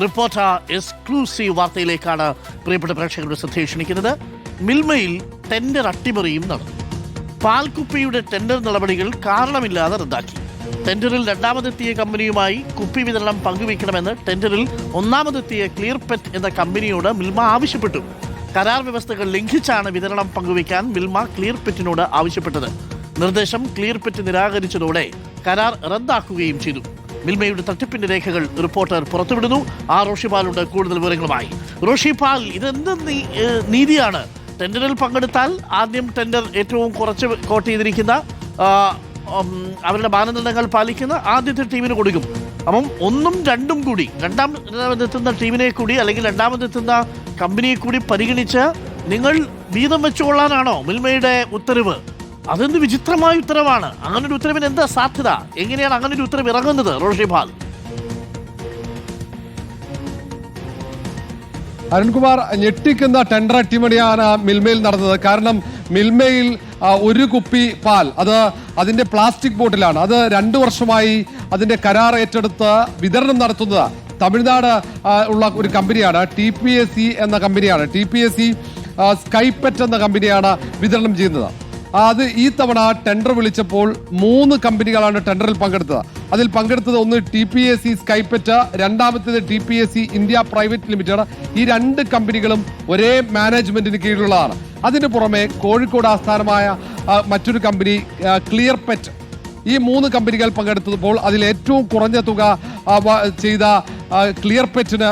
Reporter exclusive വാർത്തയിലേക്കാണ് പ്രിയപ്പെട്ട പ്രേക്ഷകരുടെ ശ്രദ്ധയെ ക്ഷണിക്കുന്നത്. മിൽമയിൽ ടെൻഡർ അട്ടിമറിയും നടന്നു. പാൽക്കുപ്പിയുടെ ടെൻഡർ നടപടികൾ കാരണമില്ലാതെ റദ്ദാക്കി. ടെൻഡറിൽ രണ്ടാമതെത്തിയ കമ്പനിയുമായി കുപ്പി വിതരണം പങ്കുവയ്ക്കണമെന്ന് ടെൻഡറിൽ ഒന്നാമതെത്തിയ ക്ലിയർപെറ്റ് എന്ന കമ്പനിയോട് മിൽമ ആവശ്യപ്പെട്ടു. കരാർ വ്യവസ്ഥകൾ ലംഘിച്ചാണ് വിതരണം പങ്കുവയ്ക്കാൻ മിൽമ ക്ലിയർപെറ്റിനോട് ആവശ്യപ്പെട്ടത്. നിർദ്ദേശം ക്ലിയർപെറ്റ് നിരാകരിച്ചതോടെ കരാർ റദ്ദാക്കുകയും ചെയ്തു. മിൽമയുടെ തട്ടിപ്പിന്റെ രേഖകൾ റിപ്പോർട്ടർ പുറത്തുവിടുന്നു. റോഷിപാലുണ്ട് കൂടുതൽ വിവരങ്ങളുമായി. റോഷിപാൽ, ഇതെന്ത് നീതിയാണ്? ടെൻഡറിൽ പങ്കെടുത്താൽ ആദ്യം ടെൻഡർ ഏറ്റവും കുറച്ച് കോട്ട് ചെയ്തിരിക്കുന്ന അവരുടെ മാനദണ്ഡങ്ങൾ പാലിക്കുന്ന ആദ്യത്തെ ടീമിന് കൊടുക്കും. അപ്പം ഒന്നും രണ്ടും കൂടി രണ്ടാമതെത്തുന്ന ടീമിനെ കൂടി അല്ലെങ്കിൽ രണ്ടാമതെത്തുന്ന കമ്പനിയെ കൂടി പരിഗണിച്ച് നിങ്ങൾ വീതം വെച്ചുകൊള്ളാനാണോ മിൽമയുടെ ഉത്തരവ്? അതെന്ത് വിചിത്രമായ ഉത്തരവാണ്. അങ്ങനൊരു ഉത്തരവിന് എന്താ സാധ്യത? എങ്ങനെയാണ് അങ്ങനൊരു ഉത്തരവ് ഇറങ്ങുന്നത്? റോഷിപാൽ. അരുൺകുമാർ, ഞെട്ടിക്കുന്ന ടെൻഡർ അട്ടിമറിയാണ് മിൽമയിൽ നടന്നത്. കാരണം മിൽമയിൽ ഒരു കുപ്പി പാൽ അത് അതിന്റെ പ്ലാസ്റ്റിക് ബോട്ടിലാണ്. അത് 2 വർഷമായി അതിന്റെ കരാർ ഏറ്റെടുത്ത് വിതരണം നടത്തുന്നത് തമിഴ്നാട് ഉള്ള ഒരു കമ്പനിയാണ്. TPSC എന്ന കമ്പനിയാണ്. TPSC സ്കൈപെറ്റ് എന്ന കമ്പനിയാണ് വിതരണം ചെയ്യുന്നത്. അത് ഈ തവണ ടെൻഡർ വിളിച്ചപ്പോൾ 3 കമ്പനികളാണ് ടെൻഡറിൽ പങ്കെടുത്തത്. അതിൽ പങ്കെടുത്തത് ഒന്ന് TPSC സ്കൈപെറ്റ്, രണ്ടാമത്തേത് TPSC ഇന്ത്യ പ്രൈവറ്റ് ലിമിറ്റഡ്. ഈ 2 കമ്പനികളും ഒരേ മാനേജ്മെന്റിന് കീഴിലുള്ളതാണ്. അതിന് പുറമെ കോഴിക്കോട് ആസ്ഥാനമായ മറ്റൊരു കമ്പനി ക്ലിയർപെറ്റ്. ഈ 3 കമ്പനികൾ പങ്കെടുത്തപ്പോൾ അതിൽ ഏറ്റവും കുറഞ്ഞ തുക ചെയ്ത ക്ലിയർപെറ്റിന്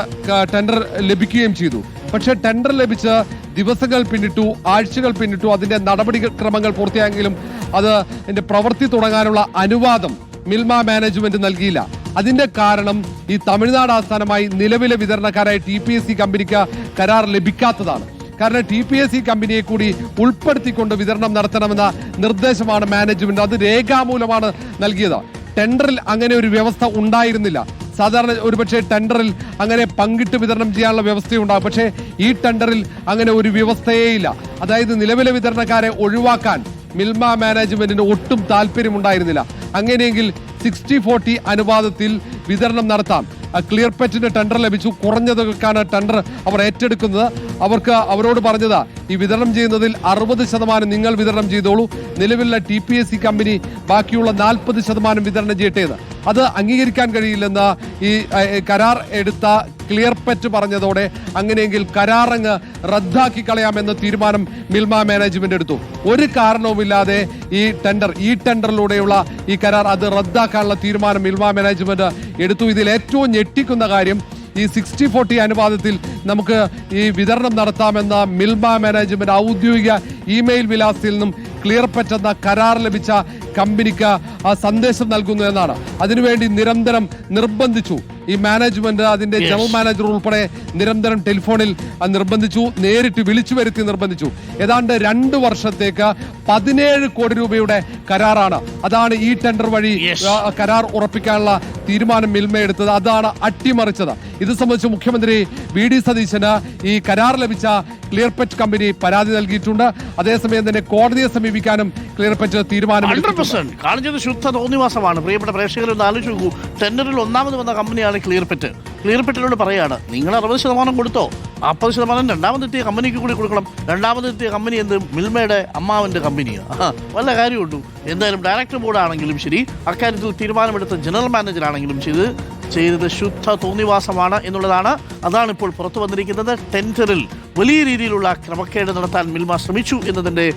ടെൻഡർ ലഭിക്കുകയും ചെയ്തു. പക്ഷേ ടെൻഡർ ലഭിച്ച് ദിവസങ്ങൾ പിന്നിട്ടു, ആഴ്ചകൾ പിന്നിട്ടു. അതിന്റെ നടപടിക്രമങ്ങൾ പൂർത്തിയായെങ്കിലും അതിന്റെ പ്രവൃത്തി തുടങ്ങാനുള്ള അനുവാദം മിൽമ മാനേജ്മെന്റ് നൽകിയില്ല. അതിന്റെ കാരണം ഈ തമിഴ്നാട് ആസ്ഥാനമായി നിലവിലെ വിതരണക്കാരായ TPSC കമ്പനിക്ക് കരാർ ലഭിക്കാത്തതാണ്. കാരണം TPSC കമ്പനിയെ കൂടി ഉൾപ്പെടുത്തിക്കൊണ്ട് വിതരണം നടത്തണമെന്ന നിർദ്ദേശമാണ് മാനേജ്മെന്റ്. അത് രേഖാമൂലമാണ് നൽകിയത്. ടെൻഡറിൽ അങ്ങനെ ഒരു വ്യവസ്ഥ ഉണ്ടായിരുന്നില്ല. സാധാരണ ഒരുപക്ഷെ ടെൻഡറിൽ അങ്ങനെ പങ്കിട്ട് വിതരണം ചെയ്യാനുള്ള വ്യവസ്ഥയുണ്ടാകും. പക്ഷേ ഈ ടെൻഡറിൽ അങ്ങനെ ഒരു വ്യവസ്ഥയേയില്ല. അതായത് നിലവിലെ വിതരണക്കാരെ ഒഴിവാക്കാൻ മിൽമ മാനേജ്മെന്റിന് ഒട്ടും താല്പര്യമുണ്ടായിരുന്നില്ല. അങ്ങനെയെങ്കിൽ 60-40 അനുപാതത്തിൽ വിതരണം നടത്താം. ക്ലിയർപെറ്റിന് ടെൻഡർ ലഭിച്ചു. കുറഞ്ഞ തുകയ്ക്കാണ് ടെൻഡർ അവർ ഏറ്റെടുക്കുന്നത്. അവരോട് പറഞ്ഞത് ഈ വിതരണം ചെയ്യുന്നതിൽ 60% നിങ്ങൾ വിതരണം ചെയ്തോളൂ, നിലവിലുള്ള TPSC കമ്പനി ബാക്കിയുള്ള 40% വിതരണം ചെയ്യട്ടേന്ന്. അത് അംഗീകരിക്കാൻ കഴിയില്ലെന്ന് ഈ കരാർ എടുത്ത ക്ലിയർപെറ്റ് പറഞ്ഞതോടെ അങ്ങനെയെങ്കിൽ കരാറങ്ങ് റദ്ദാക്കി കളയാമെന്ന തീരുമാനം മിൽമ മാനേജ്മെന്റ് എടുത്തു. ഒരു കാരണവുമില്ലാതെ ഈ ടെൻഡറിലൂടെയുള്ള ഈ കരാർ അത് റദ്ദാക്കാനുള്ള തീരുമാനം മിൽമ മാനേജ്മെന്റ് എടുത്തു. ഇതിൽ ഏറ്റവും ഞെട്ടിക്കുന്ന കാര്യം ഈ 60-40 അനുപാതത്തിൽ നമുക്ക് ഈ വിതരണം നടത്താമെന്ന മിൽമ മാനേജ്മെന്റ് ഔദ്യോഗിക ഇമെയിൽ വിലാസത്തിൽ നിന്നും ക്ലിയർപെറ്റ് എന്ന കരാർ ലഭിച്ച കമ്പനിക്ക് ആ സന്ദേശം നൽകുന്നു എന്നാണ്. അതിനുവേണ്ടി നിരന്തരം നിർബന്ധിച്ചു ഈ മാനേജ്മെന്റ്. അതിന്റെ ജനറൽ മാനേജർ ഉൾപ്പെടെ നിരന്തരം ടെലിഫോണിൽ നിർബന്ധിച്ചു, നേരിട്ട് വിളിച്ചു വരുത്തി നിർബന്ധിച്ചു. ഏതാണ്ട് 2 വർഷത്തേക്ക് 17 കോടി രൂപയുടെ കരാറാണ്. അതാണ് ഈ ടെൻഡർ വഴി കരാർ ഉറപ്പിക്കാനുള്ള തീരുമാനം മിൽമ എടുത്തത്. അതാണ് അട്ടിമറിച്ചത്. ഇത് സംബന്ധിച്ച് മുഖ്യമന്ത്രി VD സതീശന് ഈ കരാർ ലഭിച്ച ക്ലിയർപെറ്റ് കമ്പനി പരാതി നൽകിയിട്ടുണ്ട്. അതേസമയം തന്നെ കോടതിയെ സമീപിക്കാനും ക്ലിയർപെറ്റ് തീരുമാനമെടുത്തിട്ടുണ്ട്. കാണിച്ചത് ശുദ്ധ തോന്നിവാസമാണ്. പ്രിയപ്പെട്ട പ്രേക്ഷകരൊന്ന് ആലോചിച്ച് നോക്കൂ. ടെൻഡറിൽ ഒന്നാമത് വന്ന കമ്പനിയാണ് ക്ലിയർപെറ്റ്. ക്ലിയർപെറ്റിനോട് പറയാണ്, നിങ്ങൾ 60% കൊടുത്തോ, 40% രണ്ടാമതെത്തിയ കമ്പനിക്ക് കൂടി കൊടുക്കണം. രണ്ടാമതെത്തിയ കമ്പനി എന്ത്? മിൽമയുടെ അമ്മാവന്റെ കമ്പനിയാണ്. വല്ല കാര്യമുണ്ടു? എന്തായാലും ഡയറക്ടർ ബോർഡ് ആണെങ്കിലും ശരി, അക്കാര്യത്തിൽ തീരുമാനമെടുത്ത ജനറൽ മാനേജർ ആണെങ്കിലും ചെയ്തത് ശുദ്ധ തോന്നിവാസമാണ് എന്നുള്ളതാണ്. അതാണ് ഇപ്പോൾ പുറത്തു വന്നിരിക്കുന്നത്. ടെൻഡറിൽ വലിയ രീതിയിലുള്ള ക്രമക്കേട് നടത്താൻ മിൽമ ശ്രമിച്ചു എന്നതിന്റെ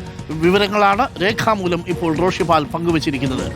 വിവരങ്ങളാണ് രേഖാമൂലം ഇപ്പോൾ റോഷിപാൽ പങ്കുവച്ചിരിക്കുന്നത്.